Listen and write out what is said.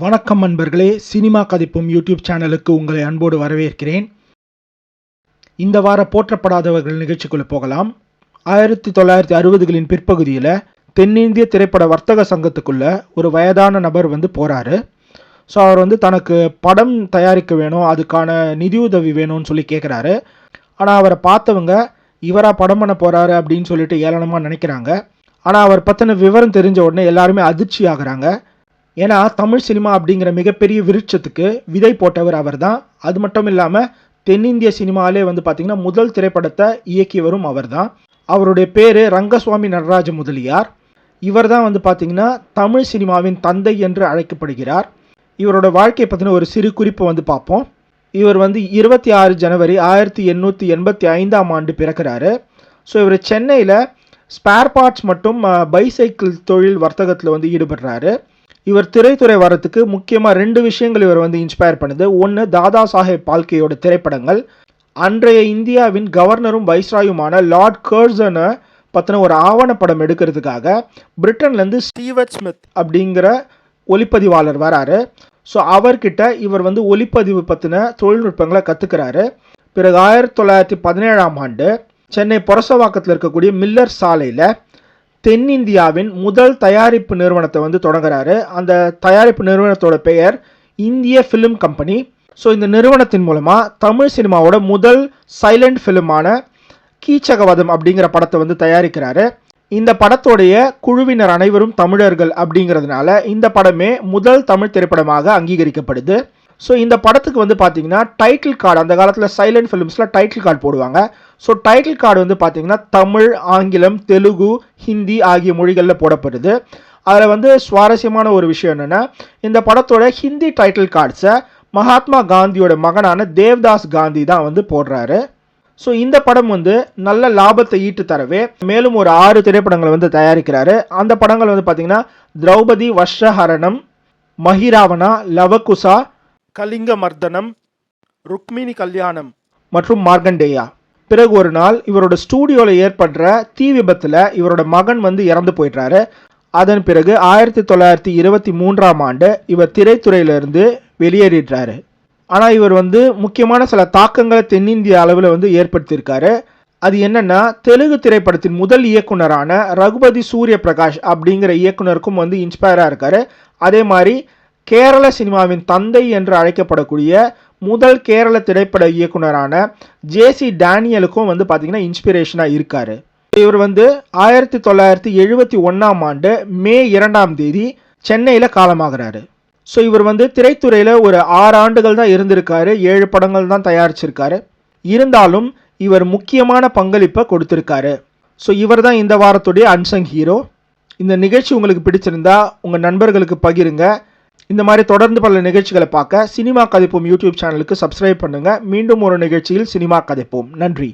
வணக்கம் நண்பர்களே, cinema கதைப்போம் YouTube சேனலுக்கு உங்களை அன்போடு வரவேற்கிறேன். இந்த வார போற்றப்படாதவர்கள் நிகழ்ச்சிக்குள்ளே போகலாம். 1960களின் பிற்பகுதியில் தென்னிந்திய திரைப்பட வர்த்தக சங்கத்துக்குள்ள ஒரு வயதான நபர் போகிறாரு. ஸோ அவர் தனக்கு படம் தயாரிக்க வேணும், அதுக்கான நிதியுதவி வேணும்னு சொல்லி கேட்குறாரு. ஆனால் அவரை பார்த்தவங்க இவராக படம் பண்ண போகிறாரு அப்படின்னு சொல்லிட்டு ஏளனமாக நினைக்கிறாங்க. ஆனால் அவர் பற்றின விவரம் தெரிஞ்ச உடனே எல்லாருமே அதிர்ச்சி ஆகுறாங்க. ஏன்னா தமிழ் சினிமா அப்படிங்கிற மிகப்பெரிய விருட்சத்துக்கு விதை போட்டவர் அவர் தான். அது மட்டும் இல்லாமல் தென்னிந்திய சினிமாவிலே பார்த்திங்கன்னா முதல் திரைப்படத்தை இயக்கியவரும் அவர் தான். அவருடைய பேர் ரங்கசுவாமி நடராஜ முதலியார். இவர் தான் பார்த்திங்கன்னா தமிழ் சினிமாவின் தந்தை என்று அழைக்கப்படுகிறார். இவரோட வாழ்க்கையை பற்றின ஒரு சிறு குறிப்பு பார்ப்போம். இவர் 26 ஜனவரி 1885ஆம் ஆண்டு பிறக்கிறாரு. ஸோ இவர் சென்னையில் ஸ்பேர் பார்ட்ஸ் மற்றும் பைசைக்கிள் தொழில் வர்த்தகத்தில் ஈடுபடுறாரு. இவர் திரைத்துறை வரத்துக்கு முக்கியமாக 2 விஷயங்கள் இவர் இன்ஸ்பயர் பண்ணுது. ஒன்று, தாதா சாஹேப் பால்கேயோட திரைப்படங்கள். அன்றைய இந்தியாவின் கவர்னரும் வைஸ்ராயுமான லார்ட் கர்சனை பற்றின ஒரு ஆவணப்படம் எடுக்கிறதுக்காக பிரிட்டன்லேருந்து ஸ்டீவர்ட் ஸ்மித் அப்படிங்கிற ஒளிப்பதிவாளர் வராரு. ஸோ அவர்கிட்ட இவர் ஒளிப்பதிவு பற்றின தொழில்நுட்பங்களை கற்றுக்கிறாரு. பிறகு 1917ஆம் ஆண்டு சென்னை புரசவாக்கத்தில் இருக்கக்கூடிய மில்லர் சாலையில் தென்னிந்தியாவின் முதல் தயாரிப்பு நிறுவனத்தை தொடங்குறாரு. அந்த தயாரிப்பு நிறுவனத்தோட பெயர் இந்திய ஃபிலிம் கம்பெனி. ஸோ இந்த நிறுவனத்தின் மூலமாக தமிழ் சினிமாவோட முதல் சைலண்ட் ஃபிலிமான கீச்சகவதம் அப்படிங்கிற படத்தை தயாரிக்கிறாரு. இந்த படத்தோடைய குழுவினர் அனைவரும் தமிழர்கள் அப்படிங்கிறதுனால இந்த படமே முதல் தமிழ் திரைப்படமாக அங்கீகரிக்கப்படுது. ஸோ இந்த படத்துக்கு பார்த்தீங்கன்னா டைட்டில் கார்டு, அந்த காலத்தில் சைலண்ட் ஃபிலிம்ஸில் டைட்டில் கார்டு போடுவாங்க. ஸோ டைட்டில் கார்டு பார்த்தீங்கன்னா தமிழ், ஆங்கிலம், தெலுங்கு, ஹிந்தி ஆகிய மொழிகளில் போடப்படுது. அதில் சுவாரஸ்யமான ஒரு விஷயம் என்னென்னா, இந்த படத்தோட ஹிந்தி டைட்டில் கார்ட்ஸை மகாத்மா காந்தியோட மகனான தேவ்தாஸ் காந்தி தான் போடுறாரு. ஸோ இந்த படம் நல்ல லாபத்தை ஈட்டு தரவே மேலும் ஒரு 6 திரைப்படங்களை தயாரிக்கிறாரு. அந்த படங்கள் பார்த்தீங்கன்னா திரௌபதி வஸ்ரஹரணம், மஹிராவணா, லவகுசா, கலிங்க மர்தனம், ருக்மிணி கல்யாணம் மற்றும் மார்கண்டேயா. பிறகு ஒரு நாள் இவரோட ஸ்டூடியோவில் ஏற்படுற தீ விபத்தில் இவரோட மகன் இறந்து போயிடுறாரு. அதன் பிறகு 1923ஆம் ஆண்டு இவர் திரைத்துறையிலிருந்து வெளியேறிடுறாரு. ஆனால் இவர் முக்கியமான சில தாக்கங்களை தென்னிந்திய அளவில் ஏற்படுத்தியிருக்காரு. அது என்னென்னா, தெலுங்கு திரைப்படத்தின் முதல் இயக்குனரான ரகுபதி சூரிய பிரகாஷ் அப்படிங்கிற இயக்குனருக்கும் இன்ஸ்பயராக இருக்கார். அதே மாதிரி கேரள சினிமாவின் தந்தை என்று அழைக்கப்படக்கூடிய முதல் கேரள திரைப்பட இயக்குனரான ஜேசி டேனியலுக்கும் பார்த்தீங்கன்னா இன்ஸ்பிரேஷனாக இருக்கார். இவர் 1971ஆம் ஆண்டு மே 2ஆம் தேதி சென்னையில் காலமாகிறாரு. ஸோ இவர் திரைத்துறையில் ஒரு 6 ஆண்டுகள் தான் இருந்திருக்காரு. 7 படங்கள் தான் தயாரிச்சிருக்காரு. இருந்தாலும் இவர் முக்கியமான பங்களிப்பை கொடுத்திருக்காரு. ஸோ இவர் தான் இந்த வாரத்துடைய அன்சங் ஹீரோ. இந்த நிகழ்ச்சி உங்களுக்கு பிடிச்சிருந்தா உங்கள் நண்பர்களுக்கு பகிருங்க. இந்த மாதிரி தொடர்ந்து பல நிகழ்ச்சிகளை பார்க்க சினிமா கதைப்போம் யூடியூப் சேனலுக்கு சப்ஸ்கிரைப் பண்ணுங்க. மீண்டும் ஒரு நிகழ்ச்சியில் சினிமா கதைப்போம். நன்றி.